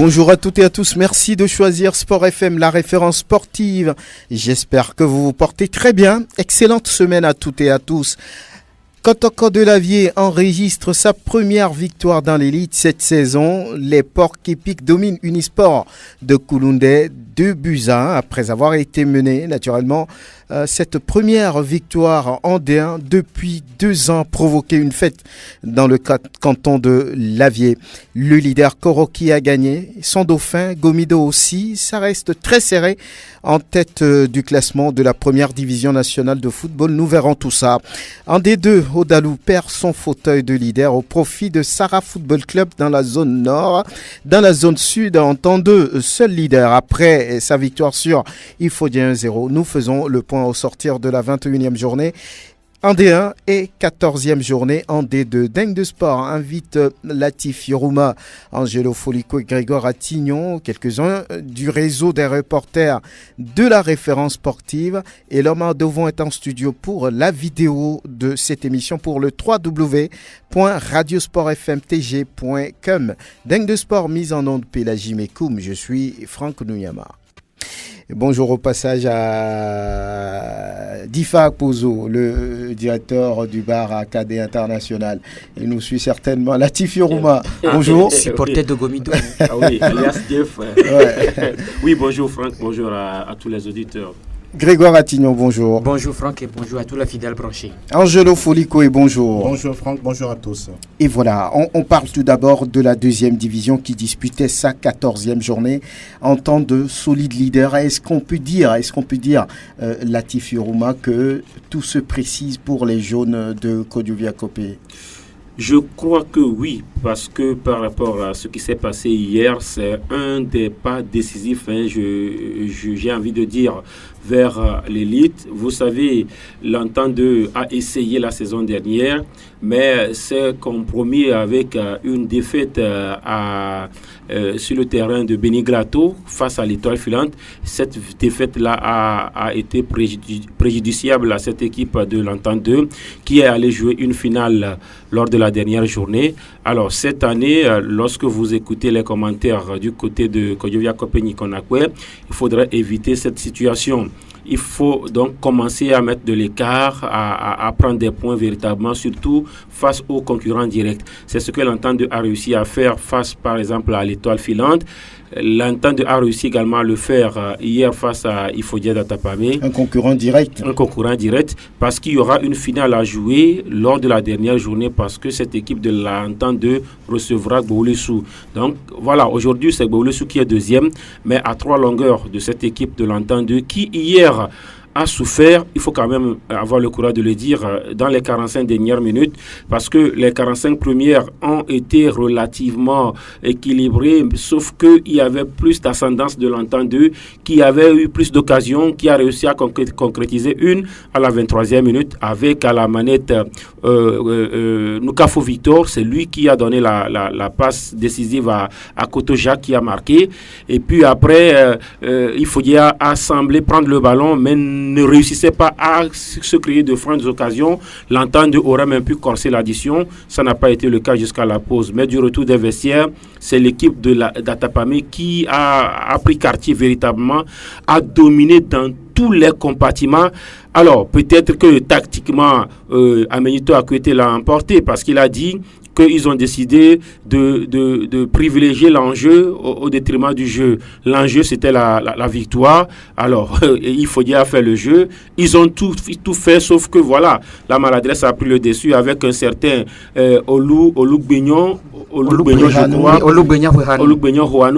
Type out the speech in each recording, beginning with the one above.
Bonjour à toutes et à tous, merci de choisir Sport FM, la référence sportive. J'espère que vous vous portez très bien. Excellente semaine à toutes et à tous. Kotoko de Lavier enregistre sa première victoire dans l'élite cette saison. Les Porcs épiques dominent Unisport de Kouloundé 2-1 après avoir été mené naturellement. Cette première victoire en D1 depuis 2 ans provoquait une fête dans le canton de Lavier. Le leader Koroki a gagné, son dauphin Gomido aussi. Ça reste très serré en tête du classement de la première division nationale de football. Nous verrons tout ça. En D2, Odalou perd son fauteuil de leader au profit de Sarah Football Club dans la zone nord. Dans la zone sud, en temps 2, seul leader après sa victoire sur Ifodien 1-0. Nous faisons le point au sortir de la 21e journée en D1 et 14e journée en D2. Dingue de Sport invite Latif Yorouma, Angelo Folico et Grégoire Attignon, quelques-uns du réseau des reporters de la référence sportive. Et l'homme Devon est en studio pour la vidéo de cette émission pour le www.radiosportfmtg.com. Dingue de Sport, mise en onde Pélagie Mekoum. Je suis Franck Nouyama. Bonjour au passage à Difa Pozo, le directeur du bar AKD International. Il nous suit certainement. Latif Yorouma, bonjour. Supporter de Gomido. Ah oui, alias Jeff. Ouais. Oui, bonjour Franck, bonjour à tous les auditeurs. Grégoire Attignon, bonjour. Bonjour Franck et bonjour à tous les fidèles branchés. Angelo Folico et bonjour. Bonjour Franck, bonjour à tous. Et voilà, on parle tout d'abord de la deuxième division qui disputait sa 14e journée en tant de solide leader. Est-ce qu'on peut dire, Latif Yorouma, que tout se précise pour les jaunes de Kodioviakopé? Je crois que oui, parce que par rapport à ce qui s'est passé hier, c'est un des pas décisifs, j'ai envie de dire, vers l'élite. Vous savez, l'Entente 2 a essayé la saison dernière, mais s'est compromis avec une défaite sur le terrain de Benigrato face à l'Étoile Filante. Cette défaite-là a été préjudiciable à cette équipe de l'Entente 2 qui est allée jouer une finale lors de la dernière journée. Alors cette année, lorsque vous écoutez les commentaires du côté de Kodioviakopé-Nikonakwe, il faudrait éviter cette situation. Il faut donc commencer à mettre de l'écart, à prendre des points véritablement, surtout face aux concurrents directs. C'est ce que l'Entente a réussi à faire face, par exemple, à l'Étoile Filante. L'Entente a réussi également à le faire hier face à Ifodia d'Atapamé. Un concurrent direct. Un concurrent direct, parce qu'il y aura une finale à jouer lors de la dernière journée, parce que cette équipe de l'Entente 2 recevra Gboulessou. Donc voilà, aujourd'hui c'est Gboulessou qui est deuxième, mais à 3 longueurs de cette équipe de l'Entente 2 qui hier a souffert, il faut quand même avoir le courage de le dire, dans les 45 dernières minutes, parce que les 45 premières ont été relativement équilibrées, sauf qu'il y avait plus d'ascendance de l'Entente 2, qui avait eu plus d'occasions, qui a réussi à concrétiser une à la 23e minute, avec à la manette Nukafo Victor, c'est lui qui a donné la passe décisive à Kotoja qui a marqué, et puis après, il faut dire, a semblé prendre le ballon, mais ne réussissait pas à se créer de franches occasions. L'Entente aurait même pu corser l'addition. Ça n'a pas été le cas jusqu'à la pause. Mais du retour des vestiaires, c'est l'équipe d'Atapamé qui a pris quartier véritablement, a dominé dans tous les compartiments. Alors, peut-être que tactiquement, Amenito Akwete l'a emporté parce qu'il a dit qu'ils ont décidé de privilégier l'enjeu au détriment du jeu. L'enjeu, c'était la victoire. Alors, il faut dire faire le jeu. Ils ont tout fait, sauf que voilà, la maladresse a pris le dessus avec un certain Olugbegnon,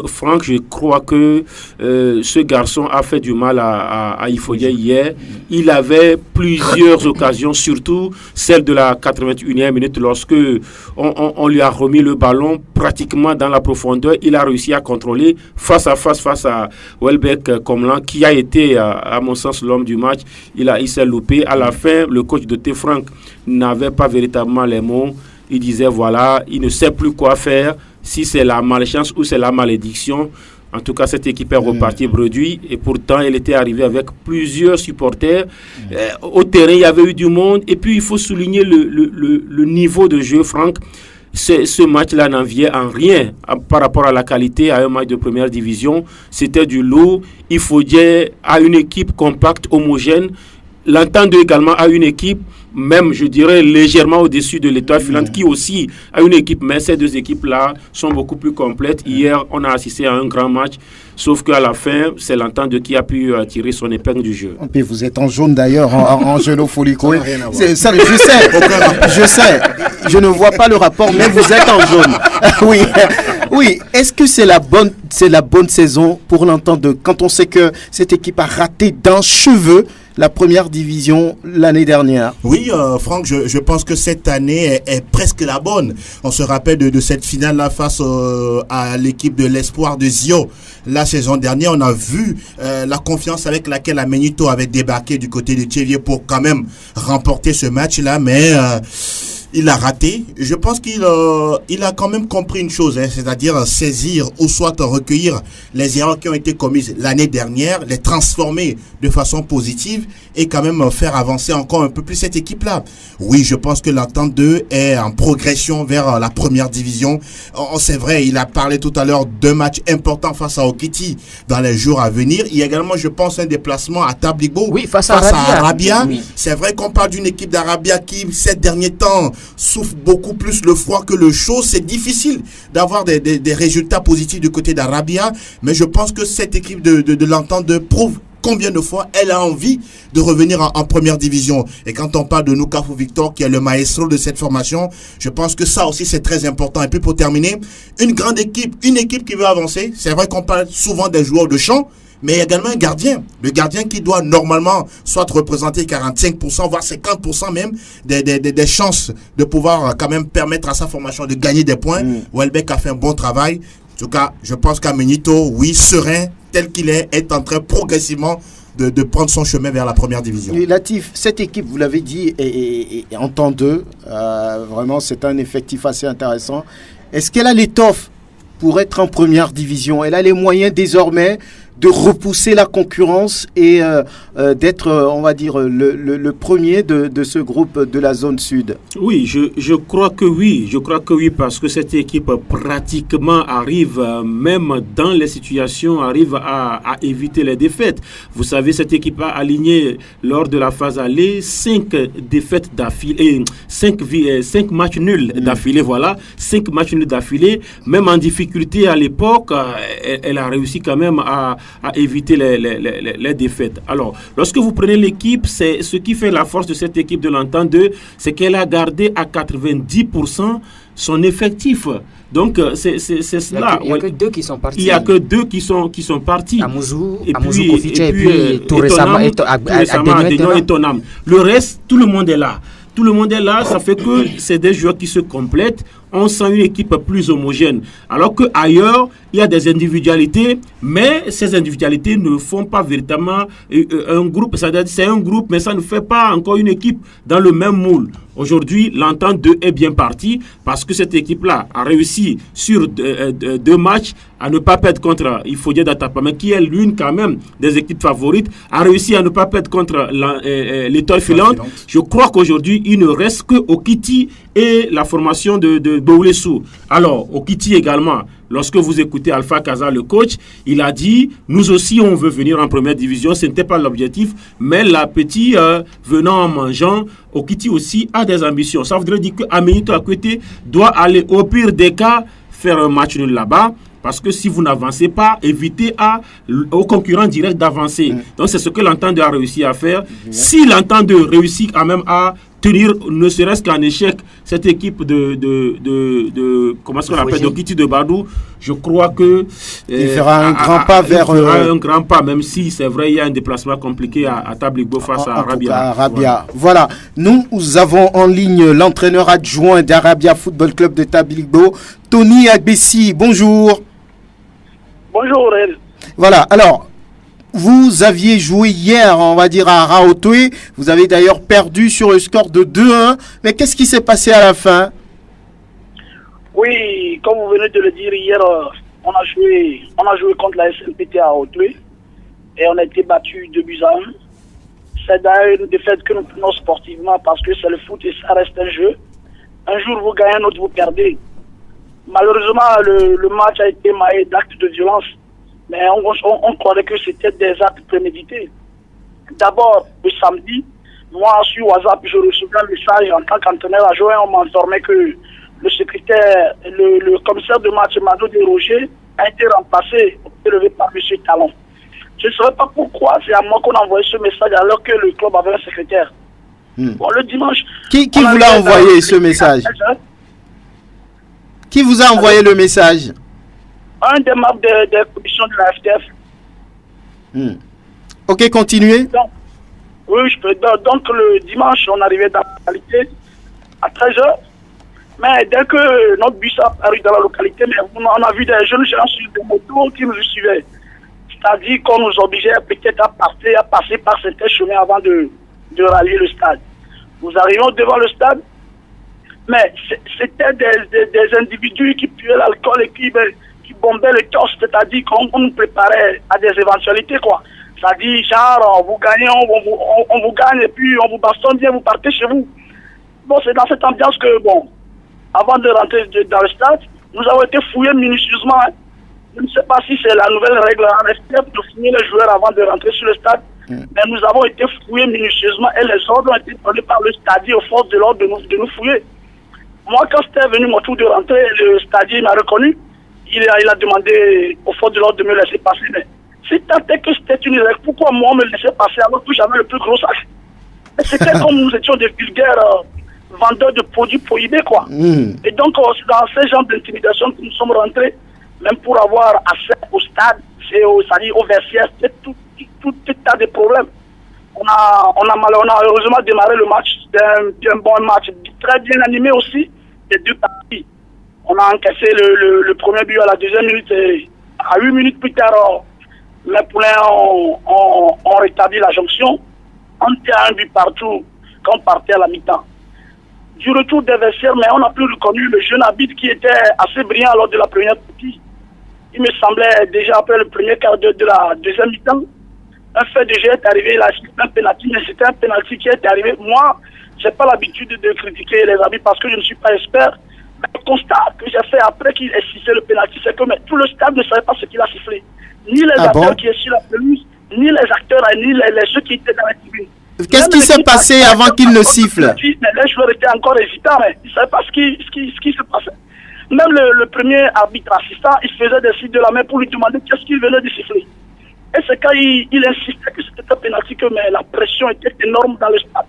Franck, je crois que ce garçon a fait du mal à Ifodia hier. Il avait plusieurs occasions, surtout celle de la 81e minute lorsque on lui a remis le ballon pratiquement dans la profondeur. Il a réussi à contrôler face à Welbeck Komlan, qui a été, à mon sens, l'homme du match. Il s'est loupé. À la fin, le coach de T. Franck n'avait pas véritablement les mots. Il disait, voilà, il ne sait plus quoi faire, si c'est la malchance ou c'est la malédiction. En tout cas, cette équipe est repartie bredouille et pourtant, elle était arrivée avec plusieurs supporters. Au terrain, il y avait eu du monde. Et puis, il faut souligner le niveau de jeu, Franck. ce match-là n'enviait en rien par rapport à la qualité à un match de première division. C'était du lourd. Il faisait à une équipe compacte, homogène. L'entendre également à une équipe, même je dirais légèrement au-dessus de l'Étoile filante, qui aussi a une équipe, mais ces deux équipes-là sont beaucoup plus complètes. Hier, on a assisté à un grand match, sauf qu'à la fin, c'est l'entente qui a pu tirer son épingle du jeu. Et vous êtes en jaune d'ailleurs, en genou Folico. Je sais, je ne vois pas le rapport, mais vous êtes en jaune. Oui. Est-ce que c'est la bonne saison pour l'entendre quand on sait que cette équipe a raté d'un cheveu la première division l'année dernière? Oui, Franck, je pense que cette année est presque la bonne. On se rappelle de cette finale-là face à l'équipe de l'Espoir de Zio. La saison dernière, on a vu la confiance avec laquelle Amenito avait débarqué du côté de Thiévier pour quand même remporter ce match-là, mais il a raté. Je pense qu'il a quand même compris une chose, c'est-à-dire saisir ou soit recueillir les erreurs qui ont été commises l'année dernière, les transformer de façon positive et quand même faire avancer encore un peu plus cette équipe-là. Oui, je pense que l'entente 2 est en progression vers la première division. C'est vrai, il a parlé tout à l'heure d'un match important face à Okiti dans les jours à venir. Il y a également, je pense, un déplacement à Tabligbo. Oui, face à Arabia. Oui. C'est vrai qu'on parle d'une équipe d'Arabia qui, ces derniers temps, souffre beaucoup plus le froid que le chaud. C'est difficile d'avoir des résultats positifs du côté d'Arabia, mais je pense que cette équipe de l'entente 2 prouve combien de fois elle a envie de revenir en première division. Et quand on parle de Nukafu Victor, qui est le maestro de cette formation, je pense que ça aussi c'est très important. Et puis pour terminer, une grande équipe, une équipe qui veut avancer. C'est vrai qu'on parle souvent des joueurs de champ, mais il y a également un gardien. Le gardien qui doit normalement soit représenter 45%, voire 50% même des chances de pouvoir quand même permettre à sa formation de gagner des points. Welbeck a fait un bon travail. En tout cas, je pense qu'Amenito, oui, serein, tel qu'il est en train progressivement de prendre son chemin vers la première division. Et Latif, cette équipe, vous l'avez dit, est en temps 2. Vraiment, c'est un effectif assez intéressant. Est-ce qu'elle a l'étoffe pour être en première division? Elle a les moyens désormais de repousser la concurrence et d'être, on va dire, le premier de ce groupe de la zone sud? Oui, je crois que oui. Je crois que oui, parce que cette équipe pratiquement arrive, même dans les situations, arrive à éviter les défaites. Vous savez, cette équipe a aligné lors de la phase aller 5 défaites d'affilée, 5 matchs nuls d'affilée, voilà. 5 matchs nuls d'affilée. Même en difficulté à l'époque, elle a réussi quand même à éviter les défaites. Alors, lorsque vous prenez l'équipe, c'est ce qui fait la force de cette équipe de l'entente 2, c'est qu'elle a gardé à 90% son effectif. Donc, c'est cela. Il n'y a que 2 qui sont partis. Il n'y a que 2 qui sont partis. Amouzou Koficha et puis tout récemment Adeno et Tonam. Le reste, tout le monde est là. Tout le monde est là, ça fait que c'est des joueurs qui se complètent. On sent une équipe plus homogène. Alors qu'ailleurs, il y a des individualités, mais ces individualités ne font pas véritablement un groupe. C'est un groupe, mais ça ne fait pas encore une équipe dans le même moule. Aujourd'hui, l'entente 2 est bien partie parce que cette équipe-là a réussi sur 2 matchs à ne pas perdre contre Ifodje d'Atapama, qui est l'une quand même des équipes favorites, a réussi à ne pas perdre contre l'Étoile filante. Je crois qu'aujourd'hui, il ne reste que Okiti et la formation de Boulessou. Alors, Okiti également, lorsque vous écoutez Alpha Kaza, le coach, il a dit, nous aussi on veut venir en première division, ce n'était pas l'objectif, mais la petite venant en mangeant, Okiti aussi a des ambitions. Ça voudrait dire qu'Amenito Akwete doit aller au pire des cas faire un match nul là-bas. Parce que si vous n'avancez pas, évitez aux concurrents directs d'avancer. Donc c'est ce que l'entente a réussi à faire. Si l'entente réussit quand même à tenir, ne serait-ce qu'en échec, cette équipe comment est-ce qu'on appelle, de Kiti de Badou, je crois que il fera un grand pas vers un grand pas, même si c'est vrai, il y a un déplacement compliqué à Tabligbo face à Arabia. Voilà. Nous avons en ligne l'entraîneur adjoint d'Arabia Football Club de Tabligbo, Tony Agbessi. Bonjour. Bonjour, Aurel. Voilà, alors, vous aviez joué hier, on va dire, à Raotoué. Vous avez d'ailleurs perdu sur le score de 2-1. Mais qu'est-ce qui s'est passé à la fin? Oui, comme vous venez de le dire, hier, on a joué contre la SNPT à Raotoué. Et on a été battu 2-1. C'est d'ailleurs une défaite que nous prenons sportivement parce que c'est le foot et ça reste un jeu. Un jour, vous gagnez, un autre, vous perdez. Malheureusement, le match a été maillé d'actes de violence. Mais on croyait que c'était des actes prémédités. D'abord, le samedi, moi, sur WhatsApp, je recevais un message en tant qu'entraîneur adjoint. On m'informait que le secrétaire, le commissaire de match, Mado Desroger, a été remplacé, élevé par M. Talon. Je ne saurais pas pourquoi c'est à moi qu'on a envoyé ce message alors que le club avait un secrétaire. Bon, le dimanche... Qui vous l'a envoyé ce message? Qui vous a envoyé le message? Un des membres des commissions de la FTF. Ok, continuez. Donc, oui, je peux. Donc, le dimanche, on arrivait dans la localité à 13h. Mais dès que notre bus a paru dans la localité, on a vu des jeunes gens sur des motos qui nous suivaient. C'est-à-dire qu'on nous obligeait peut-être à passer par certains chemins avant de rallier le stade. Nous arrivons devant le stade, mais c'était des individus qui puaient l'alcool et qui bombaient le torse, c'est-à-dire qu'on nous préparait à des éventualités, quoi. C'est-à-dire, genre, vous gagnez, on vous gagne, et puis on vous bastonne bien, vous partez chez vous. Bon, c'est dans cette ambiance que, bon, avant de rentrer dans le stade, nous avons été fouillés minutieusement. Hein. Je ne sais pas si c'est la nouvelle règle en FTF de fouiller les joueurs avant de rentrer sur le stade, mais nous avons été fouillés minutieusement et les ordres ont été donnés par le stadier aux forces de l'ordre de nous fouiller. Moi, quand c'était venu mon tour de rentrer, le stadier m'a reconnu. Il a demandé aux forces de l'ordre de me laisser passer. Mais si tant est que c'était une règle, pourquoi moi me laisser passer alors que j'avais le plus gros sac? C'était comme nous étions des vulgaires vendeurs de produits prohibés, quoi. Et donc, c'est dans ces genres d'intimidation que nous sommes rentrés, même pour avoir accès au stade, c'est-à-dire au vestiaire, c'est tout tas de problèmes. On a heureusement démarré le match, c'était un bon match, très bien animé aussi, les deux parties. On a encaissé le premier but à la deuxième minute et à 8 minutes plus tard, les poulains ont rétabli la jonction. On était à un but partout quand on partait à la mi-temps. Du retour des vestiaires, mais on n'a plus reconnu le jeune arbitre qui était assez brillant lors de la première partie. Il me semblait déjà après le premier quart de la deuxième mi-temps, un fait de jeu est arrivé, il a assisté un penalty, mais c'était un penalty qui est arrivé. Moi, je n'ai pas l'habitude de critiquer les arbitres parce que je ne suis pas expert. Mais le constat que j'ai fait après qu'il ait sifflé le penalty, c'est que tout le stade ne savait pas ce qu'il a sifflé. Ni les acteurs qui étaient sur la pelouse, ni les acteurs, ni ceux qui étaient dans la tribune. Qu'est-ce qui s'est passé avant qu'il ne siffle? Les joueurs étaient encore hésitants, mais ils ne savaient pas ce qui se passait. Même le premier arbitre assistant, il faisait des signes de la main pour lui demander qu'est-ce qu'il venait de siffler. Et c'est quand il insistait que c'était un pénalty que mais la pression était énorme dans le stade.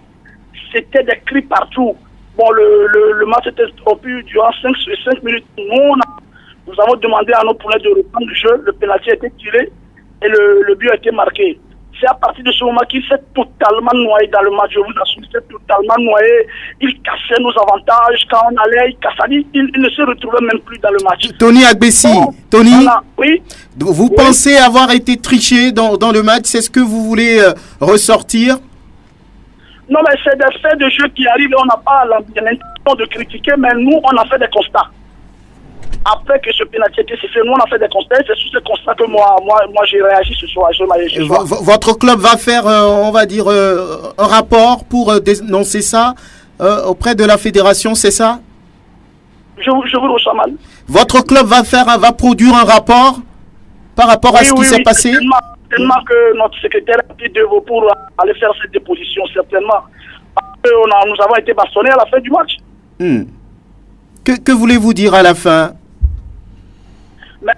C'était des cris partout. Bon, le match était interrompu durant 5 minutes. Nous avons demandé à nos poulets de reprendre le jeu. Le pénalty a été tiré et le but a été marqué. C'est à partir de ce moment qu'il s'est totalement noyé dans le match. Je vous assure, il s'est totalement noyé. Il cassait nos avantages. Quand on allait, il cassait. Il ne se retrouvait même plus dans le match. Tony Agbessi, Tony, voilà. Oui. Vous pensez avoir été triché dans le match? C'est ce que vous voulez ressortir? Non, mais c'est des faits de jeu qui arrivent et on n'a pas l'intention de critiquer, mais nous, on a fait des constats. Après que ce pénalty était sifflé, nous on a fait des constats. C'est sur ce constat que moi j'ai réagi ce soir. Votre club va faire, on va dire, un rapport pour dénoncer ça auprès de la fédération, c'est ça? Je vous reçois mal. Votre club va produire un rapport par rapport à ce qui s'est passé? Certainement que notre secrétaire a pris de vos pour aller faire cette déposition, certainement. Parce que nous avons été bastonnés à la fin du match. Que voulez-vous dire à la fin? Mais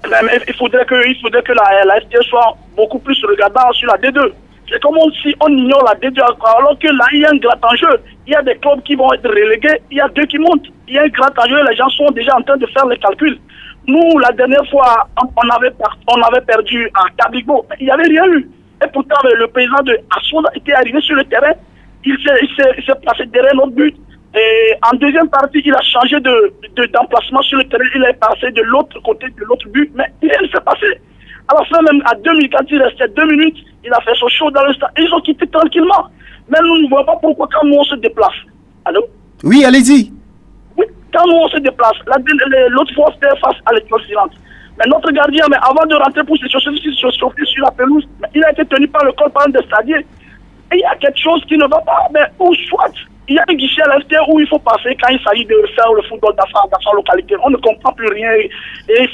il faudrait que la FTF soit beaucoup plus regardante sur la D2. C'est comme si on ignore la D2 alors que là il y a un grand enjeu. Il y a des clubs qui vont être relégués, il y a deux qui montent. Il y a un grand enjeu, les gens sont déjà en train de faire les calculs. Nous, la dernière fois, on avait perdu à Cabigbo, il n'y avait rien eu. Et pourtant, le président de Assoud était arrivé sur le terrain, il s'est placé derrière notre but. Et en deuxième partie, il a changé d'emplacement sur le terrain. Il est passé de l'autre côté de l'autre but, mais rien ne s'est passé. À la fin, même à 2 minutes, quand il restait 2 minutes, il a fait son show dans le stade. Ils ont quitté tranquillement. Mais nous ne voyons pas pourquoi quand nous on se déplace. Allô? Oui, allez-y. Oui, quand nous on se déplace, l'autre fois c'était face à l'étoile silente. Mais notre gardien, mais avant de rentrer pour se chauffer sur la pelouse, il a été tenu par le corps par un des stadiers. Et il y a quelque chose qui ne va pas, mais ou soit Il y a un guichet à l'FT où il faut passer quand il s'agit de faire le football dans sa localité. On ne comprend plus rien et il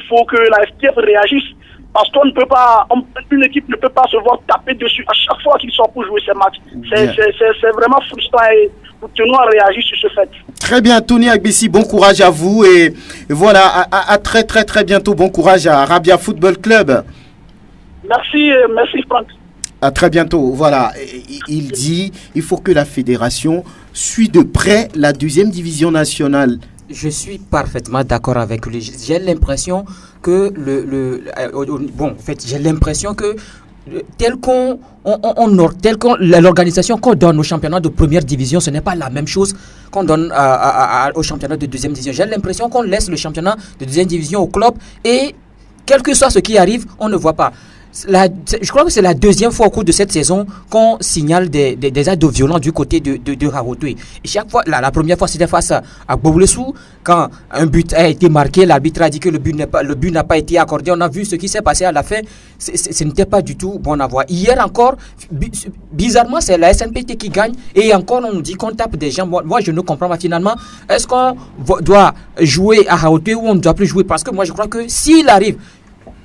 faut que la FTF réagisse. Parce qu'on ne peut pas, une équipe ne peut pas se voir taper dessus à chaque fois qu'ils sont pour jouer ces matchs. C'est vraiment frustrant et nous tenons à réagir sur ce fait. Très bien, Tony Agbessi, bon courage à vous et voilà, à très très très bientôt. Bon courage à Rabia Football Club. Merci Franck. À très bientôt. Voilà, il dit il faut que la fédération suit de près la 2e division nationale. Je suis parfaitement d'accord avec lui. J'ai l'impression que j'ai l'impression que l'organisation qu'on donne au championnat de première division, ce n'est pas la même chose qu'on donne au championnat de 2e division. J'ai l'impression qu'on laisse le championnat de 2e division au club et quel que soit ce qui arrive, on ne voit pas. Je crois que c'est la 2e fois au cours de cette saison qu'on signale des actes de violence du côté de Haotoué. Et chaque fois, la première fois c'était face à Boulessou, quand un but a été marqué, l'arbitre a dit que le but n'a pas été accordé. On a vu ce qui s'est passé à la fin, ce n'était pas du tout bon à voir. Hier encore, bizarrement, c'est la SNPT qui gagne et encore on nous dit qu'on tape des gens. Moi je ne comprends pas finalement. Est-ce qu'on doit jouer à Haotoué ou on ne doit plus jouer? Parce que moi je crois que s'il arrive.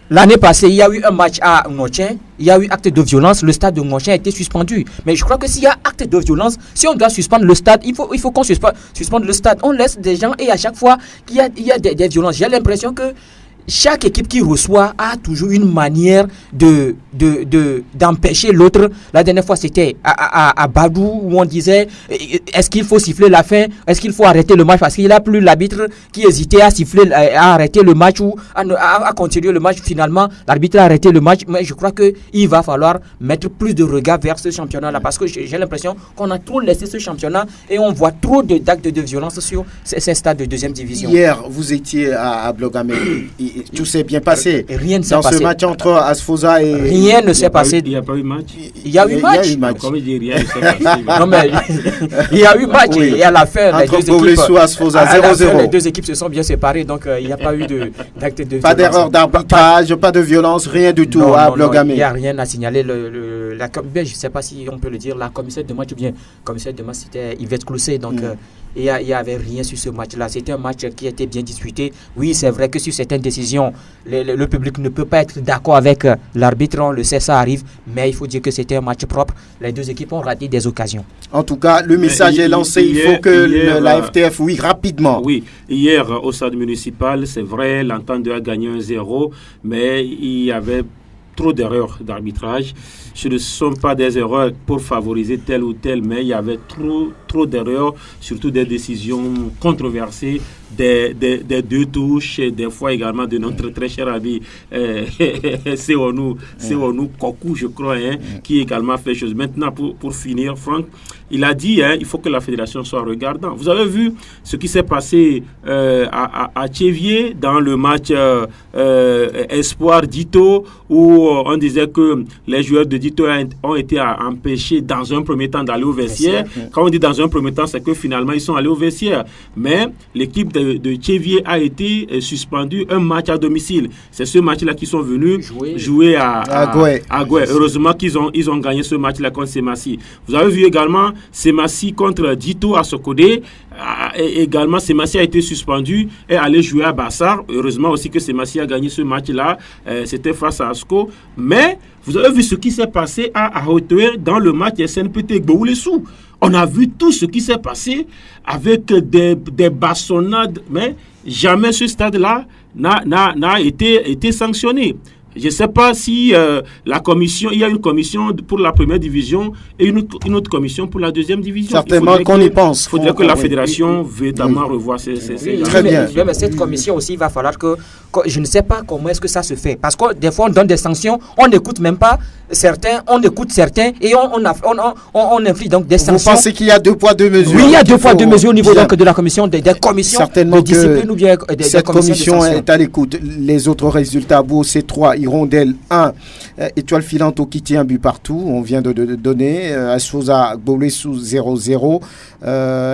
L'année passée, il y a eu un match à Ngotchen, il y a eu acte de violence, le stade de Ngotchen a été suspendu. Mais je crois que s'il y a acte de violence, si on doit suspendre le stade, il faut qu'on suspende le stade. On laisse des gens et à chaque fois qu'il y a des violences, j'ai l'impression que chaque équipe qui reçoit a toujours une manière d'empêcher l'autre. La dernière fois, c'était à Badou où on disait est-ce qu'il faut siffler la fin? Est-ce qu'il faut arrêter le match? Parce qu'il n'y a plus l'arbitre qui hésitait à siffler, à arrêter le match ou à continuer le match. Finalement, l'arbitre a arrêté le match. Mais je crois qu'il va falloir mettre plus de regard vers ce championnat-là parce que j'ai l'impression qu'on a trop laissé ce championnat et on voit trop d'actes de violence sur ces stades de 2e division. Hier, vous étiez à Blogamé. Tout s'est bien passé. Rien ne s'est passé. Dans ce match entre Asfosa et... Rien ne s'est passé. Il n'y a pas eu match. Il y a eu match. Comme il dit, rien ne s'est passé. Non, mais il y a eu match. Oui. Et à la fin, les deux équipes se sont bien séparées. Donc, il n'y a pas eu d'acte de violence. Pas d'erreur d'arbitrage, pas de violence, rien du tout à Blogamé. Il n'y a rien à signaler. Je ne sais pas si on peut le dire, la commissaire de match ou bien commissaire de match, c'était Yvette Clousset. Donc, il n'y avait rien sur ce match-là. C'était un match qui était bien disputé. Oui, c'est vrai que sur certaines décisions, le public ne peut pas être d'accord avec l'arbitre. On le sait, ça arrive. Mais il faut dire que c'était un match propre. Les deux équipes ont raté des occasions. En tout cas, le message est lancé. Il faut que la FTF, rapidement. Oui, hier, au stade municipal, c'est vrai, l'Entente a gagné 1-0, mais il y avait trop d'erreurs d'arbitrage. Ce ne sont pas des erreurs pour favoriser tel ou tel, mais il y avait trop d'erreurs, surtout des décisions controversées, des deux touches, et des fois également de notre très cher ami Seonou Kokou, je crois, qui également fait chose. Maintenant, pour finir, Franck, il a dit il faut que la fédération soit regardante. Vous avez vu ce qui s'est passé à Tchévier dans le match Espoir Dito, où on disait que les joueurs de Dito ont été empêchés dans un premier temps d'aller au vestiaire. Quand on dit dans un premier temps, c'est que finalement ils sont allés au vestiaire. Mais l'équipe de Tchévier a été suspendue un match à domicile. C'est ce match-là qu'ils sont venus jouer à Goué. Heureusement qu'ils ont gagné ce match-là contre Semassi. Vous avez vu également Semassi contre Dito à Sokodé. Également, Semassi a été suspendu et allé jouer à Bassar. Heureusement aussi que Semassi a gagné ce match-là. C'était face à Asko. Mais vous avez vu ce qui s'est passé à Haotoué dans le match SNPT Gboulessou. On a vu tout ce qui s'est passé avec des bastonnades, mais jamais ce stade-là n'a été sanctionné. Je ne sais pas si la commission, il y a une commission pour la première division et une autre commission pour la deuxième division. Certainement qu'on y pense. Il faudrait que la fédération véritablement revoie ces très bien. Mais cette commission aussi, il va falloir que je ne sais pas comment est-ce que ça se fait. Parce que des fois, on donne des sanctions, on n'écoute même pas certains, on écoute certains et on inflige donc des sanctions. Vous pensez qu'il y a 2 poids 2 mesures? Oui, il y a 2 poids 2 mesures au niveau donc, de la commission, des commissions certainement de discipline ou bien cette commission est à l'écoute. Les autres résultats, Beau, c'est 3, Hirondelle 1, Étoile Filante au Kiti, un but partout, on vient de donner, Asfosa Gboulessou 0-0,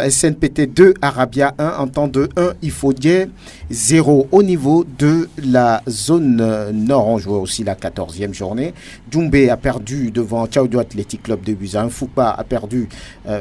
SNPT 2, Arabia 1, Entente 1, Ifodie 0. Au niveau de la zone nord, on joue aussi la 14e journée, Doumbé a perdu devant Tchaoudou Athletic Club de Busan. Foupa a perdu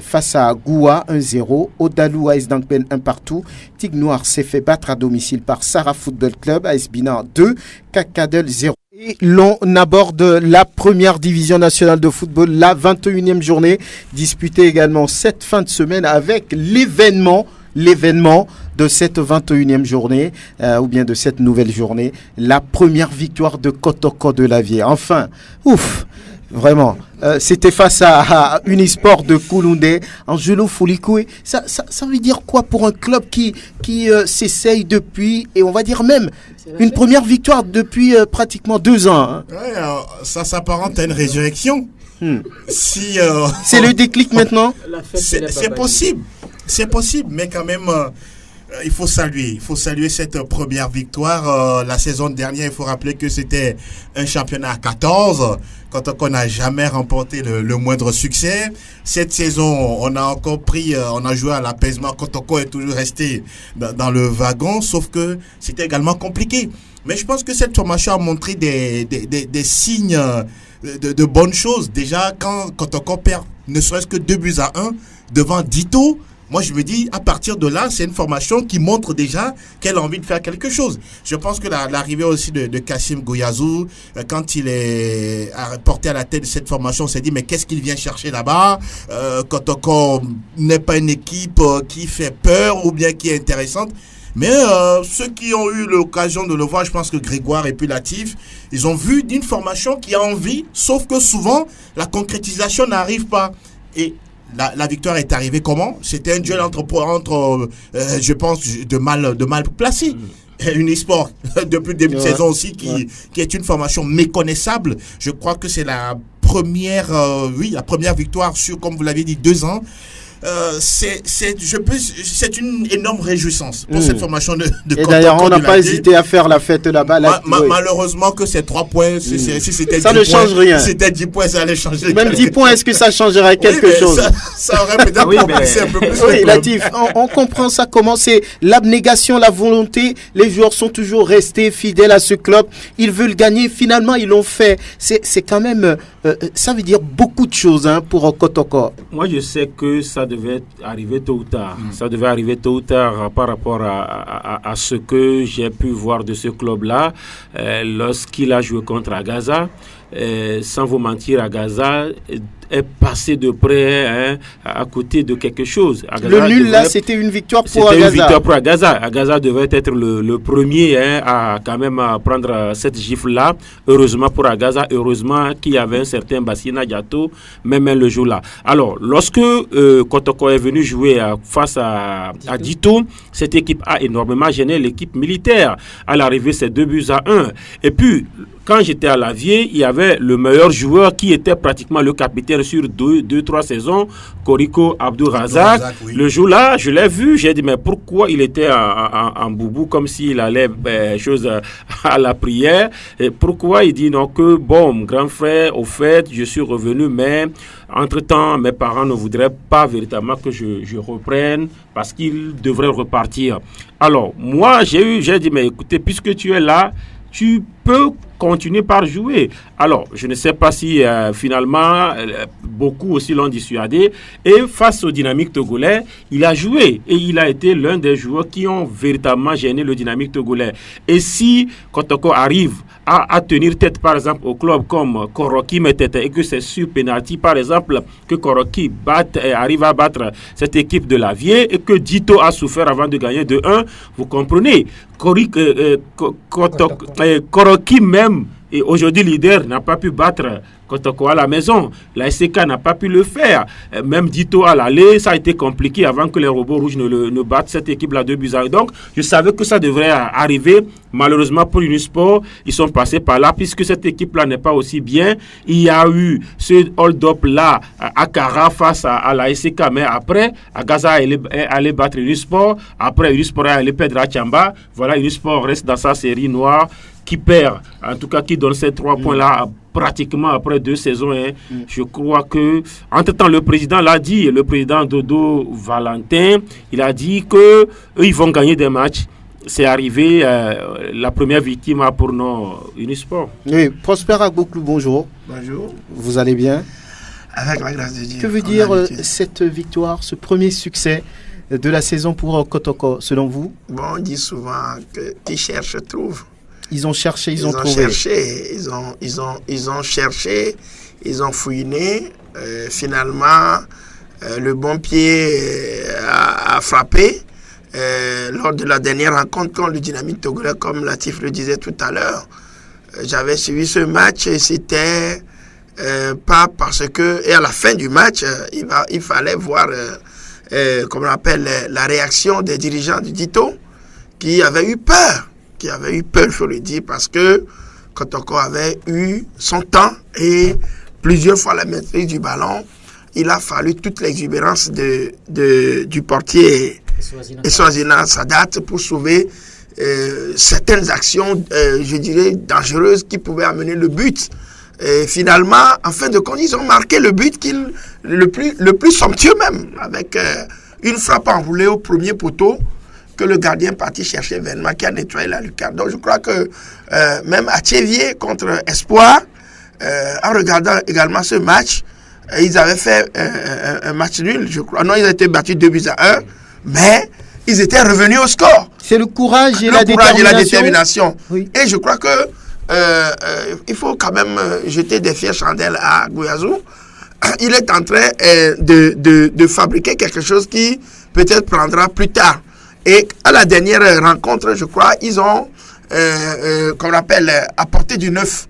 face à Goua 1-0. Odalou AS Dankpen 1 partout. Tigre Noir s'est fait battre à domicile par Sarah Football Club. AS Bina 2. Kakadel 0. Et l'on aborde la première division nationale de football, la 21e journée, disputée également cette fin de semaine avec l'événement de cette 21e journée, ou bien de cette nouvelle journée, la première victoire de Kotoko de Lavier. Enfin, vraiment, c'était face à Unisport de Kouloundé, Angelo Folikoué. Ça veut dire quoi pour un club qui s'essaye depuis, et on va dire même, une première victoire depuis pratiquement 2 ans. Hein. Ouais, ça s'apparente à une résurrection. Si, c'est le déclic maintenant. C'est possible. C'est possible, mais quand même, il faut saluer cette première victoire. La saison dernière, il faut rappeler que c'était un championnat à 14, quand on n'a jamais remporté le moindre succès. Cette saison, on a encore on a joué à l'apaisement, Kotoko est toujours resté dans le wagon, sauf que c'était également compliqué. Mais je pense que cette formation a montré des signes de bonnes choses. Déjà, quand Kotoko perd ne serait-ce que 2-1 devant Dito, moi, je me dis, à partir de là, c'est une formation qui montre déjà qu'elle a envie de faire quelque chose. Je pense que l'arrivée aussi de Kassim Goyazou, quand il est porté à la tête de cette formation, on s'est dit, mais qu'est-ce qu'il vient chercher là-bas? Kotoko n'est pas une équipe qui fait peur ou bien qui est intéressante. Mais ceux qui ont eu l'occasion de le voir, je pense que Grégoire et puis Latif, ils ont vu d'une formation qui a envie, sauf que souvent, la concrétisation n'arrive pas. Et la victoire est arrivée comment? C'était un duel entre je pense, de mal placés. Unisport, depuis le début de saison aussi, qui est une formation méconnaissable. Je crois que c'est la première victoire sur, comme vous l'avez dit, 2 ans. C'est une énorme réjouissance pour cette formation de et d'ailleurs, on n'a pas hésité à faire la fête là-bas. Malheureusement que c'est 3 points. Si c'était ça 10 ne change points, rien. Si c'était 10 points, ça allait changer. Même 10 points, est-ce que ça changerait quelque chose? Ça aurait peut-être compensé un peu plus. Oui, Latif, on comprend ça comment c'est l'abnégation, la volonté. Les joueurs sont toujours restés fidèles à ce club. Ils veulent gagner. Finalement, ils l'ont fait. C'est quand même, ça veut dire beaucoup de choses pour Kotoko. Moi, je sais que ça devait arriver tôt ou tard. Ça devait arriver tôt ou tard par rapport à ce que j'ai pu voir de ce club-là lorsqu'il a joué contre Agaza. Sans vous mentir, Agaza est passé de près à côté de quelque chose. Agaza le nul là, c'était une victoire pour Agaza. C'était une victoire pour Agaza. Agaza devait être le premier à quand même prendre cette gifle-là. Heureusement pour Agaza, heureusement qu'il y avait un certain Bassina Diato, même le jour-là. Alors, lorsque Kotoko est venu jouer face à Dito, cette équipe a énormément gêné l'équipe militaire. À l'arrivée, c'est 2-1. Et puis, quand j'étais à Lavier, il y avait le meilleur joueur qui était pratiquement le capitaine sur 2-3 saisons, Koriko Abdou Razak. Oui. Le jour-là, je l'ai vu, j'ai dit, mais pourquoi il était en boubou, comme s'il allait à la prière? Et pourquoi il dit, non, que bon, grand frère, au fait, je suis revenu, mais entre-temps, mes parents ne voudraient pas véritablement que je reprenne parce qu'ils devraient repartir. Alors, moi, j'ai dit, mais écoutez, puisque tu es là, tu peux continuer par jouer. Alors, je ne sais pas si finalement, beaucoup aussi l'ont dissuadé. Et face au Dynamique togolais, il a joué. Et il a été l'un des joueurs qui ont véritablement gêné le Dynamique togolais. Et si Kotoko arrive à tenir tête, par exemple, au club comme Koroki met tête, et que c'est sur penalty, par exemple, que Koroki arrive à battre cette équipe de Lavier, et que Dito a souffert avant de gagner 2-1, vous comprenez. Koroki même, et aujourd'hui leader, n'a pas pu battre Kotoko à la maison. La SCK n'a pas pu le faire. Même Dito à l'aller, ça a été compliqué avant que les robots rouges ne battent cette équipe-là 2-1. Donc, je savais que ça devrait arriver. Malheureusement pour Unisport, ils sont passés par là, puisque cette équipe-là n'est pas aussi bien. Il y a eu ce hold-up-là à Kara face à la SCK, mais après, Agaza est allé battre Unisport. Après, Unisport est allé perdre à Tchamba. Voilà, Unisport reste dans sa série noire, qui perd, en tout cas qui donne ces 3 points-là pratiquement après 2 saisons. Je crois que, entre-temps, le président l'a dit, le président Dodo Valentin, il a dit qu'eux, ils vont gagner des matchs. c'est arrivé, la première victime a pour nom Unisport. Oui, Prosper Agboklou, bonjour. Bonjour. Vous allez bien? Avec la grâce de Dieu. Que veut dire cette victoire, ce premier succès de la saison pour Kotoko, selon vous? Bon, on dit souvent que qui cherche trouve. Ils ont cherché, ils ont trouvé. Cherché, ils ont cherché, ils ont fouiné. Finalement, le bon pied a frappé. Lors de la dernière rencontre contre le Dynamique Togolais, comme Latif le disait tout à l'heure, j'avais suivi ce match et c'était pas parce que... Et à la fin du match, il fallait voir, comme on appelle, la réaction des dirigeants du Dito qui avaient eu peur, il faut le dire, parce que Kotoko avait eu son temps et plusieurs fois la maîtrise du ballon. Il a fallu toute l'exubérance du portier Eswazina Sadat pour sauver certaines actions, je dirais, dangereuses qui pouvaient amener le but. Et finalement, en fin de compte, ils ont marqué le but le plus somptueux même, avec une frappe enroulée au premier poteau que le gardien parti chercher Venma qui a nettoyé la lucarne. Donc je crois que même à Thévier contre Espoir, en regardant également ce match, ils avaient fait un match nul, je crois. Non, ils ont été battus 2-1, mais ils étaient revenus au score. C'est le courage et la détermination. Oui. Et je crois que il faut quand même jeter des fiers chandelles à Gouiazou. Il est en train de fabriquer quelque chose qui peut-être prendra plus tard. Et à la dernière rencontre, je crois, ils ont, comme on appelle, apporté du neuf.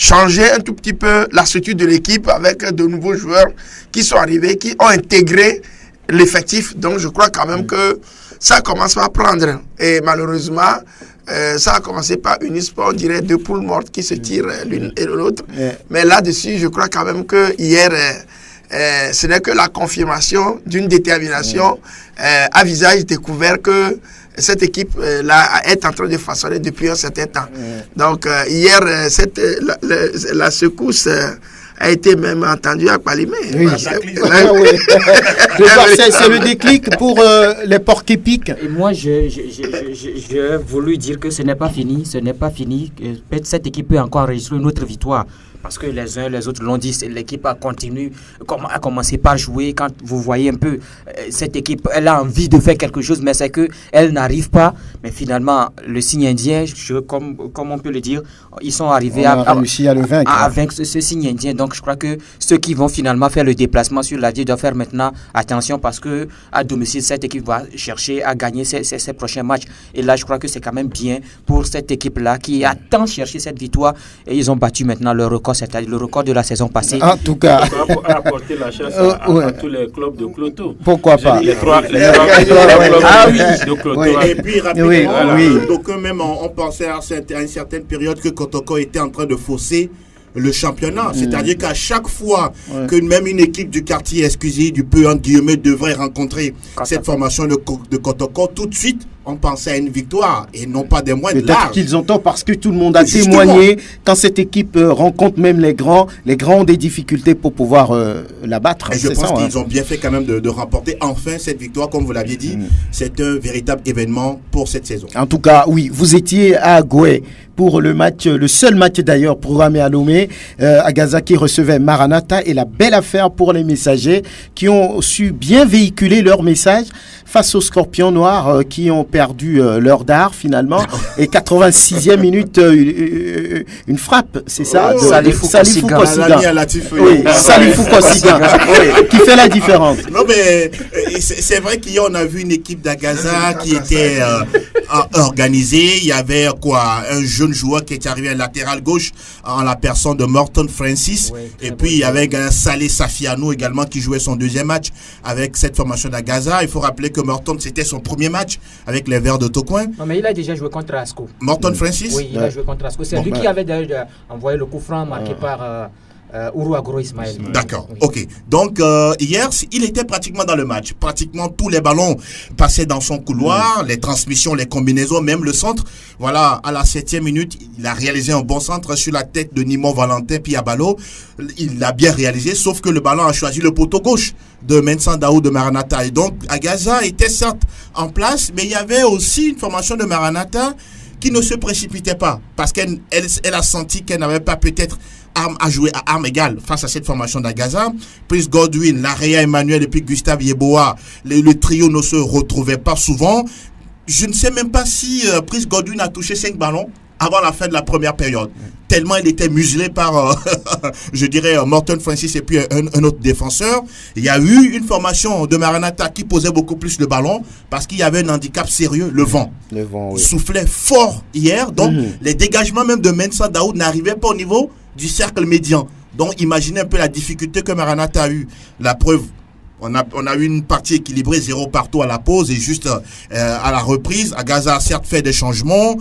Changer un tout petit peu la structure de l'équipe avec de nouveaux joueurs qui sont arrivés, qui ont intégré l'effectif. Donc, je crois quand même que ça commence à prendre. Et malheureusement, ça a commencé par Unisport, on dirait deux poules mortes qui se tirent l'une et l'autre. Mais là-dessus, je crois quand même que hier, ce n'est que la confirmation d'une détermination à visage découvert que cette équipe-là est en train de façonner depuis un certain temps. Donc, hier, la secousse a été même entendue à Palimé. Oui. C'est le déclic pour les porcs épiques. Et moi, j'ai voulu dire que ce n'est pas fini. Peut-être cette équipe peut encore enregistrer une autre victoire. Parce que les uns et les autres l'ont dit, l'équipe a commencé par jouer. Quand vous voyez un peu, cette équipe, elle a envie de faire quelque chose, mais c'est qu'elle n'arrive pas. Mais finalement, le signe indien, comme on peut le dire, ils sont arrivés à réussi à le vaincre. À vaincre ce signe indien. Donc je crois que ceux qui vont finalement faire le déplacement sur la ville doivent faire maintenant attention parce que à domicile, cette équipe va chercher à gagner ses prochains matchs. Et là, je crois que c'est quand même bien pour cette équipe-là qui a tant cherché cette victoire. Et ils ont battu maintenant le record, c'est-à-dire le record de la saison passée. En tout cas, pour apporter la chance à tous les clubs de Cloto. Pourquoi pas? Les trois clubs de Cloto. Et puis rapidement, donc même on pensait à une certaine période que Kotoko était en train de fausser le championnat. C'est-à-dire qu'à chaque fois que même une équipe du quartier excusez du peu entre guillemets devrait rencontrer cette formation de Kotoko, tout de suite on pensait à une victoire et non pas des moindres. Peut-être qu'ils ont tort parce que tout le monde a témoigné quand cette équipe rencontre même les grands ont des difficultés pour pouvoir la battre. Et je pense qu'ils ont bien fait quand même de remporter enfin cette victoire, comme vous l'aviez dit. C'est un véritable événement pour cette saison. En tout cas, oui, vous étiez à Goué pour le match, le seul match d'ailleurs programmé à Lomé. Agaza qui recevait Maranatha et la belle affaire pour les messagers qui ont su bien véhiculer leur message face aux Scorpions Noirs qui ont perdu leur dard finalement. Et 86e minute, une frappe, c'est ça, Salifou Kossiga. Salifou Kossiga qui fait la différence. Non mais c'est vrai qu'hier on a vu une équipe d'Agaza qui était organisée. Il y avait un jeune joueur qui était arrivé à latéral gauche en la personne de Morton Francis. Et puis il y avait un Saleh Safiano également qui jouait son deuxième match avec cette formation d'Agaza. Il faut rappeler que Morton c'était son premier match avec les Verts de Tocoin. Non mais il a déjà joué contre Asco. Morton Francis. Oui, il a joué contre Asco. C'est lui qui avait envoyé le coup franc marqué par Ouro Agro Ismaël. D'accord, Oui. ok. Donc, hier, il était pratiquement dans le match. Pratiquement tous les ballons passaient dans son couloir, les transmissions, les combinaisons, même le centre. Voilà, à la 7e minute, il a réalisé un bon centre sur la tête de Nimo Valentin Piabalo. Il l'a bien réalisé, sauf que le ballon a choisi le poteau gauche de Mensan Daou de Maranatha. Et donc, Agaza était certes en place, mais il y avait aussi une formation de Maranatha qui ne se précipitait pas, parce qu'elle a senti qu'elle n'avait pas peut-être arme à jouer à armes égales face à cette formation d'Agaza. Prince Godwin, Larea Emmanuel et puis Gustave Yeboah, le trio ne se retrouvait pas souvent. Je ne sais même pas si Prince Godwin a touché 5 ballons avant la fin de la première période. Tellement il était muselé par, je dirais, Morton Francis et puis un autre défenseur. Il y a eu une formation de Maranatha qui posait beaucoup plus le ballon parce qu'il y avait un handicap sérieux, le vent. Le vent, oui. Soufflait fort hier, donc les dégagements même de Mensa Daoud n'arrivaient pas au niveau du cercle médian. Donc imaginez un peu la difficulté que Maranatha a eu. La preuve, on a eu une partie équilibrée, 0 partout à la pause et juste à la reprise. Agaza a certes fait des changements,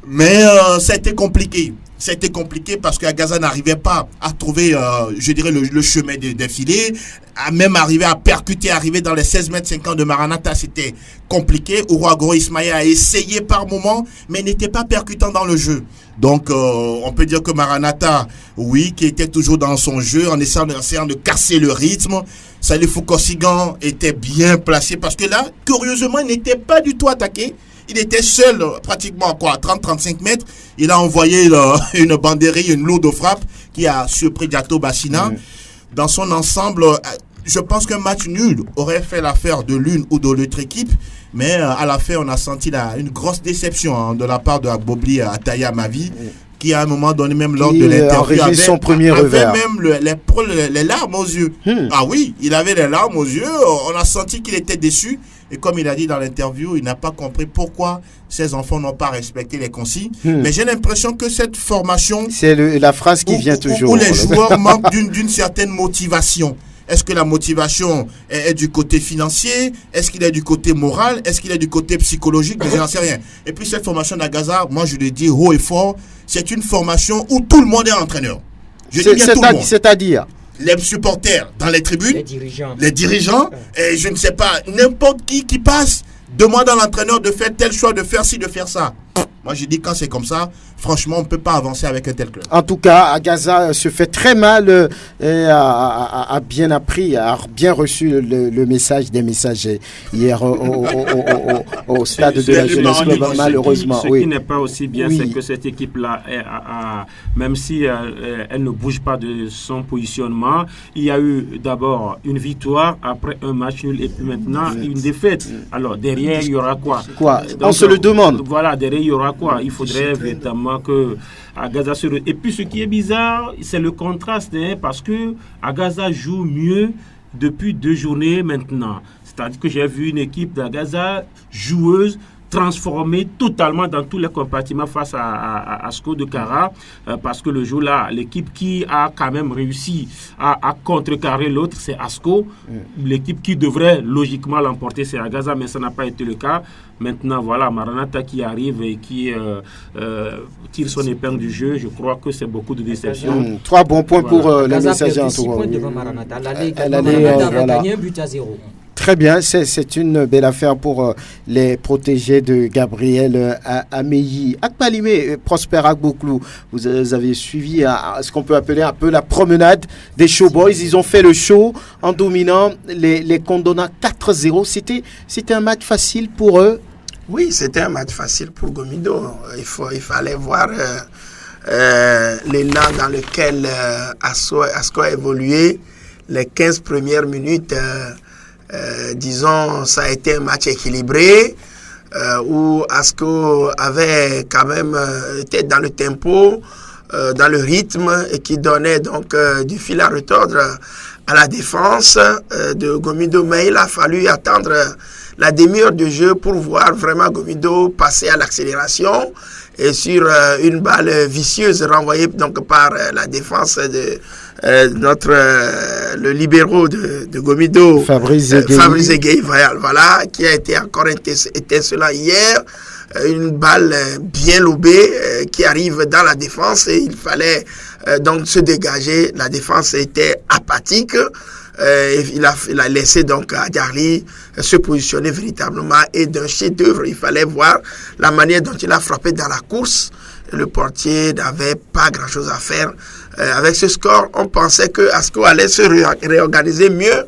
mais ça a été compliqué. Ça a été compliqué parce qu'Agaza n'arrivait pas à trouver, je dirais, le chemin des filets, à même arriver à percuter, arriver dans les 16 mètres 50 de Maranatha, c'était compliqué. Ouro Agro Ismaël a essayé par moment, mais n'était pas percutant dans le jeu. Donc, on peut dire que Maranatha, oui, qui était toujours dans son jeu, en essayant de casser le rythme. Salif Kossigan était bien placé parce que là, curieusement, il n'était pas du tout attaqué. Il était seul, pratiquement à 30-35 mètres. Il a envoyé une banderie, une lourde frappe qui a surpris Diato Bassina. Dans son ensemble, je pense qu'un match nul aurait fait l'affaire de l'une ou de l'autre équipe. Mais à la fin, on a senti une grosse déception de la part de Agbobli Ataya Mavi, qui à un moment donné, même lors de l'interview, avait son premier revers. Même les larmes aux yeux. Ah oui, il avait les larmes aux yeux. On a senti qu'il était déçu. Et comme il a dit dans l'interview, il n'a pas compris pourquoi ces enfants n'ont pas respecté les consignes. Mais j'ai l'impression que cette formation... C'est la phrase qui vient toujours. Où les joueurs manquent d'une certaine motivation. Est-ce que la motivation est du côté financier? Est-ce qu'il est du côté moral? Est-ce qu'il est du côté psychologique? Mais je n'en sais rien. Et puis cette formation d'Agaza, moi je le dis haut et fort, c'est une formation où tout le monde est entraîneur. Je dis bien tout le monde. C'est-à-dire les supporters dans les tribunes, les dirigeants, et je ne sais pas, n'importe qui passe demande à l'entraîneur de faire tel choix, de faire ci, de faire ça. Moi, je dis quand c'est comme ça, franchement, on ne peut pas avancer avec un tel club. En tout cas, Agaza se fait très mal, a bien appris, a bien reçu le message des messagers hier au stade de la jeunesse club, malheureusement. Ce qui n'est pas aussi bien, c'est que cette équipe-là, même si elle ne bouge pas de son positionnement, il y a eu d'abord une victoire, après un match nul et puis maintenant une défaite. Alors derrière, il y aura quoi? On se le demande. Voilà, derrière, il y aura quoi? Il faudrait véritablement que Agaza se... Et puis ce qui est bizarre, c'est le contraste, parce que Agaza joue mieux depuis 2 journées maintenant. C'est-à-dire que j'ai vu une équipe d'Agaza joueuse transformée totalement dans tous les compartiments face à Asco de Kara, parce que le jour-là, l'équipe qui a quand même réussi à contrecarrer l'autre, c'est Asco. L'équipe qui devrait logiquement l'emporter, c'est Agaza, mais ça n'a pas été le cas. Maintenant, voilà, Maranatha qui arrive et qui tire son épingle du jeu. Je crois que c'est beaucoup de déception. 3 bons points pour les messagers en tout cas. Points devant Maranatha. Maranatha a gagné un but à 0. Très bien, c'est une belle affaire pour les protégés de Gabriel Ameyi. Akpalimé, Prosper Agboklou, vous avez suivi ce qu'on peut appeler un peu la promenade des showboys. Ils ont fait le show en dominant les Kondona 4-0. C'était un match facile pour eux? Oui, c'était un match facile pour Gomido. Il fallait voir l'élan dans lequel Asco a évolué. Les 15 premières minutes... disons, ça a été un match équilibré où Asco avait quand même été dans le tempo, dans le rythme et qui donnait donc du fil à retordre à la défense de Gomido. Mais il a fallu attendre la demi-heure de jeu pour voir vraiment Gomido passer à l'accélération et sur une balle vicieuse renvoyée donc par la défense de le libéraux de Gomido, Fabrice Gueye, voilà, qui a été encore étincelant hier. une balle bien lobée qui arrive dans la défense et il fallait donc se dégager. La défense était apathique. Il a laissé donc Adjari se positionner véritablement et d'un chef-d'œuvre. Il fallait voir la manière dont il a frappé dans la course. Le portier n'avait pas grand-chose à faire. Avec ce score, on pensait que Asco allait se réorganiser mieux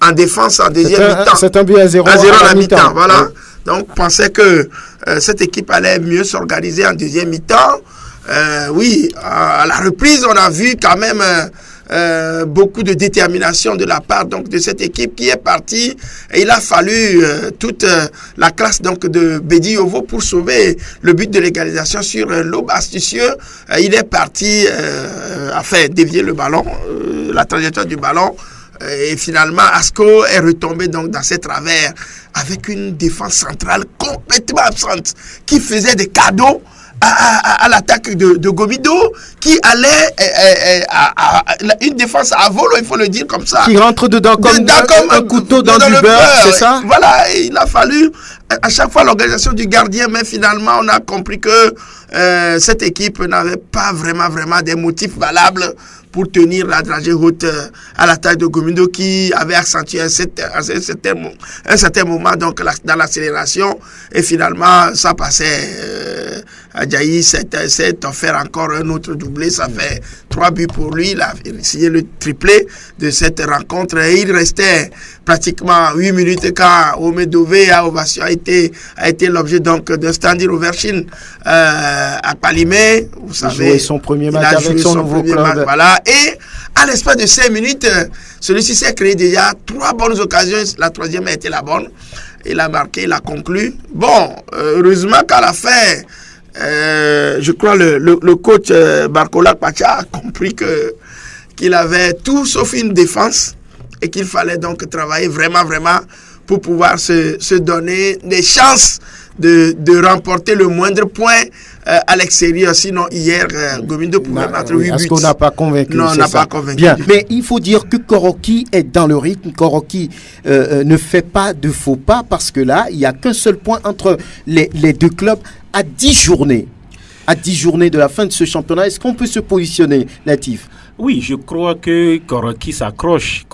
en défense en deuxième mi-temps. C'est un but à 0 à la mi-temps. Voilà. Oui. Donc, on pensait que cette équipe allait mieux s'organiser en deuxième mi-temps. Oui, à la reprise, on a vu quand même beaucoup de détermination de la part donc de cette équipe qui est partie. Et il a fallu toute la classe donc de Bedi Yovo pour sauver le but de l'égalisation sur l'aube astucieux. Il est parti dévier le ballon, la trajectoire du ballon. Et finalement, Asco est retombé donc dans ses travers avec une défense centrale complètement absente qui faisait des cadeaux à l'attaque de Gomido qui allait à une défense à volo, il faut le dire comme ça. Qui rentre dedans comme un couteau dans du beurre, c'est ça? Voilà, et il a fallu à chaque fois l'organisation du gardien, mais finalement on a compris que cette équipe n'avait pas vraiment des motifs valables pour tenir la dragée haute à l'attaque de Gomido qui avait accentué un certain moment donc dans l'accélération et finalement ça passait. Adjayi s'est offert encore un autre doublé, ça fait 3 buts pour lui, il a signé le triplé de cette rencontre et il restait pratiquement 8 minutes quand Omedové a été l'objet donc d'un standing ovation à Palimé. Vous savez, joué son premier match avec son nouveau club. Voilà. Et à l'espace de 5 minutes, celui-ci s'est créé déjà 3 bonnes occasions. La troisième a été la bonne. Il a marqué, il a conclu. Bon, heureusement qu'à la fin, je crois le coach Barcola Pacha a compris qu'il avait tout sauf une défense et qu'il fallait donc travailler vraiment pour pouvoir se donner des chances de remporter le moindre point à l'extérieur. Sinon, hier, Gomido pouvait battre 8 buts. Est-ce qu'on n'a pas convaincu? Non, on n'a pas convaincu. Bien, mais il faut dire que Koroki est dans le rythme. Koroki ne fait pas de faux pas parce que là, il n'y a qu'un seul point entre les deux clubs à 10 journées. À 10 journées de la fin de ce championnat, est-ce qu'on peut se positionner, Latif? Oui, je crois que Koroki s'accroche.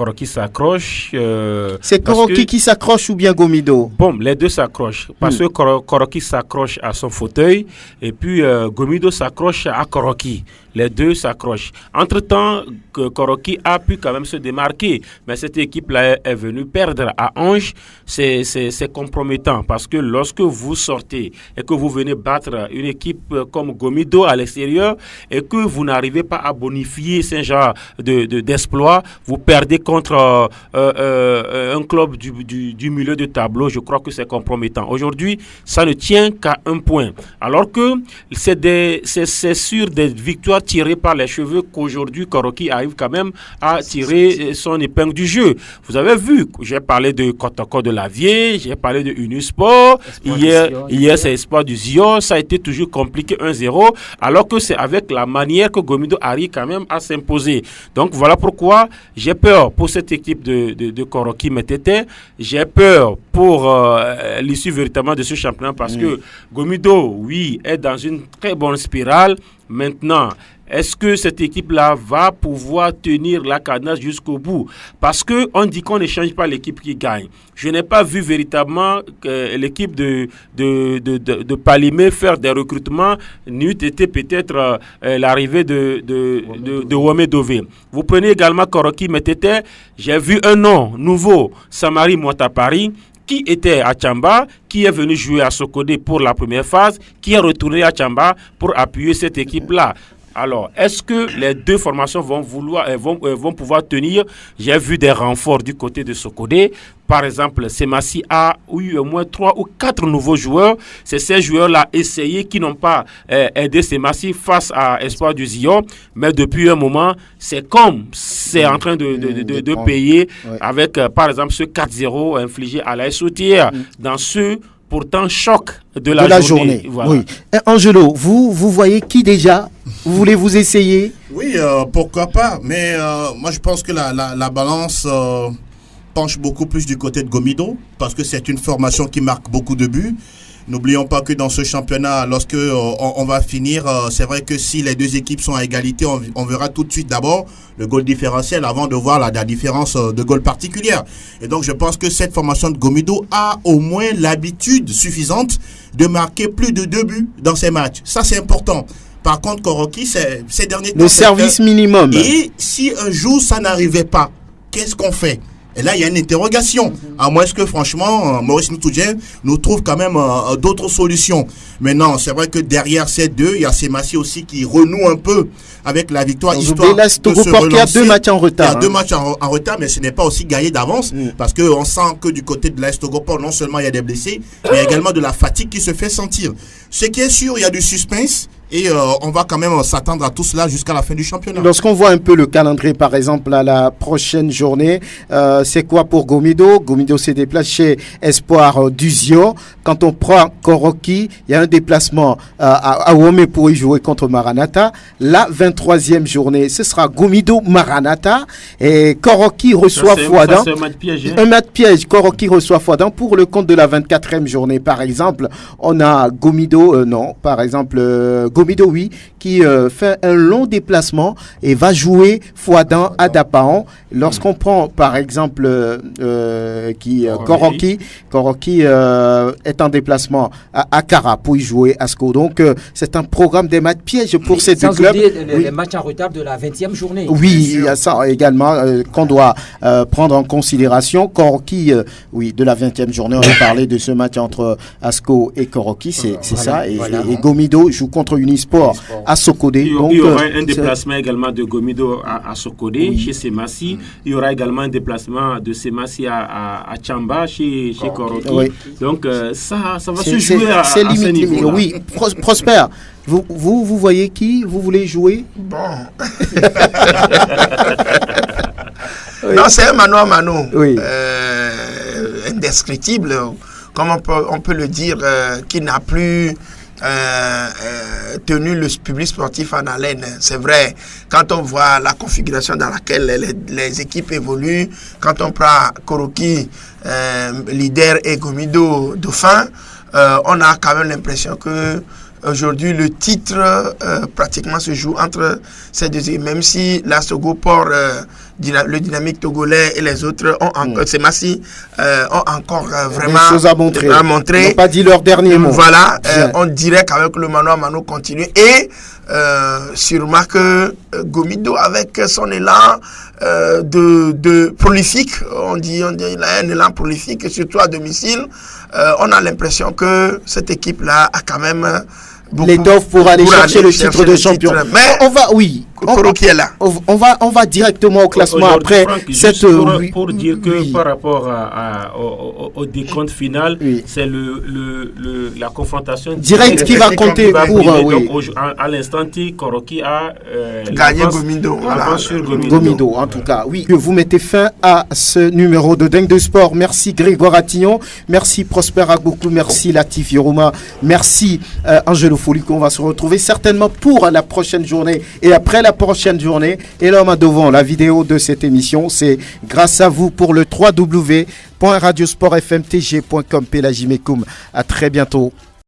C'est Koroki qui s'accroche ou bien Gomido? Bon, les deux s'accrochent. Parce que Koroki s'accroche à son fauteuil et puis Gomido s'accroche à Koroki. Les deux s'accrochent. Entre-temps, Koroki a pu quand même se démarquer. Mais cette équipe-là est venue perdre à Ange. C'est compromettant parce que lorsque vous sortez et que vous venez battre une équipe comme Gomido à l'extérieur et que vous n'arrivez pas à bonifier ce genre d'exploit, vous perdez contre un club du milieu de tableau. Je crois que c'est compromettant. Aujourd'hui, ça ne tient qu'à un point. Alors que c'est sur des victoires tirées par les cheveux qu'aujourd'hui Koroki arrive quand même à tirer son épingle du jeu. Vous avez vu, j'ai parlé de Kotoko de Lavier, j'ai parlé de Unisport, hier c'est Espoir du Zion, ça a été toujours compliqué 1-0, alors que c'est avec la manière que Gomido arrive quand même à s'imposer. Donc voilà pourquoi j'ai peur pour cette équipe de Koroki Metete, j'ai peur pour l'issue véritablement de ce championnat parce que Gomido, oui, est dans une très bonne spirale. Maintenant, est-ce que cette équipe-là va pouvoir tenir la cadence jusqu'au bout? Parce qu'on dit qu'on ne change pas l'équipe qui gagne. Je n'ai pas vu véritablement l'équipe de Palimé faire des recrutements. N'eût été peut-être l'arrivée de Omedové. Vous prenez également Koroki Metete. J'ai vu un nom nouveau, Samari Moitapari, qui était à Tchamba, qui est venu jouer à Sokodé pour la première phase, qui est retourné à Tchamba pour appuyer cette équipe-là. Alors, est-ce que les deux formations vont pouvoir tenir? J'ai vu des renforts du côté de Sokodé. Par exemple, Semassi a eu au moins 3 ou 4 nouveaux joueurs. C'est ces joueurs-là essayés qui n'ont pas aidé Semassi face à Espoir du Zion. Mais depuis un moment, c'est en train de payer avec, par exemple, ce 4-0 infligé à la Soutière dans ce pourtant choc de la journée. Voilà. Oui. Angelo, vous voyez qui déjà? Vous voulez vous essayer? Oui, pourquoi pas. Mais moi, je pense que la balance penche beaucoup plus du côté de Gomido parce que c'est une formation qui marque beaucoup de buts. N'oublions pas que dans ce championnat, lorsque on va finir, c'est vrai que si les deux équipes sont à égalité, on verra tout de suite d'abord le goal différentiel avant de voir la différence de goal particulière. Et donc je pense que cette formation de Gomido a au moins l'habitude suffisante de marquer plus de 2 buts dans ses matchs. Ça c'est important. Par contre, Koroki, ces derniers temps... Le service minimum. Et si un jour ça n'arrivait pas, qu'est-ce qu'on fait? Et là, il y a une interrogation. À moins que, franchement, Maurice Ntoudjen nous trouve quand même d'autres solutions. Maintenant, c'est vrai que derrière ces deux, il y a Semassi aussi qui renoue un peu avec la victoire. Histoire de se relancer. Il y a 2 matchs en retard. Il y a 2 matchs en retard, mais ce n'est pas aussi gagné d'avance. Parce qu'on sent que du côté de l'AS Togoport, non seulement il y a des blessés, mais il y a également de la fatigue qui se fait sentir. Ce qui est sûr, il y a du suspense. Et on va quand même s'attendre à tout cela jusqu'à la fin du championnat. Lorsqu'on voit un peu le calendrier, par exemple, à la prochaine journée, c'est quoi pour Gomido? Gomido se déplace chez Espoir d'Uzio. Quand on prend Koroki, il y a un déplacement à Wome pour y jouer contre Maranatha. La 23e journée, ce sera Gomido-Maranatha. Et Koroki reçoit Fouadan. C'est un match piège. Un match piège. Koroki reçoit Fouadan. Pour le compte de la 24e journée, par exemple, on a Gomido, Gomido, oui, qui fait un long déplacement et va jouer Fouadan à Dapaon. Lorsqu'on prend, par exemple, Koroki est en déplacement à Kara pour y jouer à Sco. Donc, c'est un programme des matchs pièges pour ces deux clubs. Sans oublier les matchs en retard de la 20e journée. Oui, il y a ça également qu'on doit prendre en considération. Koroki, de la 20e journée, on a parlé de ce match entre Asco et Koroki, c'est ça. Et Gomido joue contre Unisport à Sokodé. Il y aura un déplacement également de Gomido à Sokodé, chez Semassi. Il y aura également un déplacement de Semassi à Tchamba, chez Koroki. Oui. Donc, ça va se jouer à ce niveau-là. Oui, Prosper, vous voyez qui vous voulez jouer? Bon. Non, c'est un mano à mano. Oui. Indescriptible, comme on peut le dire, qui n'a plus tenu le public sportif en haleine. C'est vrai, quand on voit la configuration dans laquelle les équipes évoluent, quand on prend Koroki, leader, et Gomido, dauphin, on a quand même l'impression que aujourd'hui, le titre pratiquement se joue entre ces deux équipes, même si la Sogoport, le Dynamique togolais et les autres Semassi ont encore vraiment des choses à montrer. Ils n'ont pas dit leur dernier mot. Voilà, on dirait qu'avec le mano à mano continue et sûrement que Gomido, avec son élan de prolifique, on dit il a un élan prolifique, surtout à domicile, on a l'impression que cette équipe-là a quand même l'étoffe pour aller chercher le titre de champion. Mais on va, Koroki est là. On va directement au classement après Franck, cette. Pour dire que par rapport au décompte final, c'est la confrontation directe qui va compter pour. Donc, à l'instant T, Koroki a gagné Gomido. Sur Gomido, en tout cas. Oui, que vous mettez fin à ce numéro de Dingue de Sport. Merci Grégoire Attillon. Merci Prosper Agbokou. Merci Latif Yorouma. Merci Angelo Foliko. On va se retrouver certainement pour la prochaine journée et après la prochaine journée. Et l'homme à devant, la vidéo de cette émission, c'est grâce à vous pour le www.radiosportfmtg.com. Pélagie Mekoum. À très bientôt.